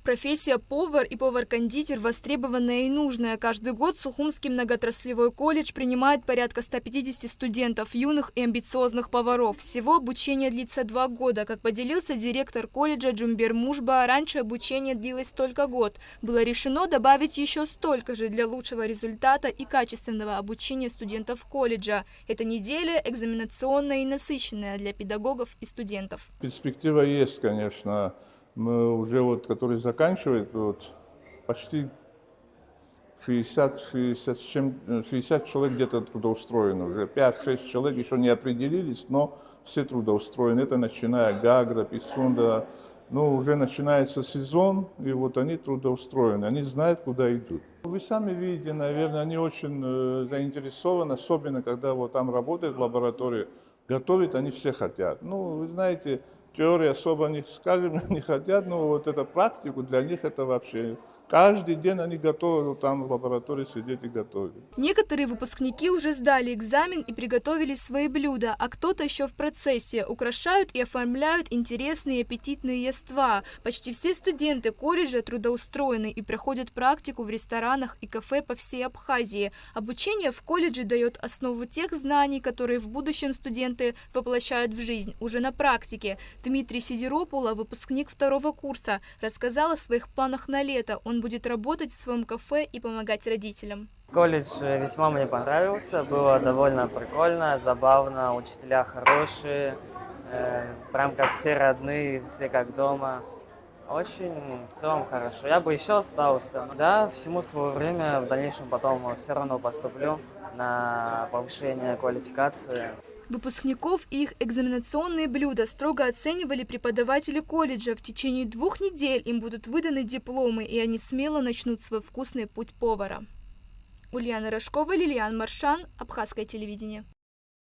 Профессия повар и повар-кондитер востребованная и нужная. Каждый год Сухумский многоотраслевой колледж принимает порядка 150 студентов, юных и амбициозных поваров. Всего обучение длится 2 года. Как поделился директор колледжа Джумбер Мушба, раньше обучение длилось только год. Было решено добавить еще столько же для лучшего результата и качественного обучения студентов колледжа. Эта неделя экзаменационная и насыщенная для педагогов и студентов. Перспектива есть, конечно. Мы уже которые заканчивают, почти 60 человек где-то трудоустроены. Уже 5-6 человек еще не определились, но все трудоустроены. Это начиная Гагра, Пицунда. Уже начинается сезон, и они трудоустроены. Они знают, куда идут. Вы сами видите, наверное, они очень заинтересованы, особенно когда там работают в лаборатории. Готовить они все хотят. Вы знаете, теории особо не скажем, не хотят, но эту практику для них это вообще... Каждый день они готовы там в лаборатории сидеть и готовить. Некоторые выпускники уже сдали экзамен и приготовили свои блюда, а кто-то еще в процессе. Украшают и оформляют интересные и аппетитные яства. Почти все студенты колледжа трудоустроены и проходят практику в ресторанах и кафе по всей Абхазии. Обучение в колледже дает основу тех знаний, которые в будущем студенты воплощают в жизнь уже на практике. Дмитрий Сидеропула, выпускник 2-го курса, рассказал о своих планах на лето. Он будет работать в своем кафе и помогать родителям. Колледж весьма мне понравился, было довольно прикольно, забавно, учителя хорошие, прям как все родные, все как дома. Очень в целом хорошо. Я бы еще остался. Да, всему свое время, в дальнейшем потом все равно поступлю на повышение квалификации. Выпускников и их экзаменационные блюда строго оценивали преподаватели колледжа. В течение 2 недель им будут выданы дипломы, и они смело начнут свой вкусный путь повара. Ульяна Рожкова, Лилиан Маршан, Абхазское телевидение.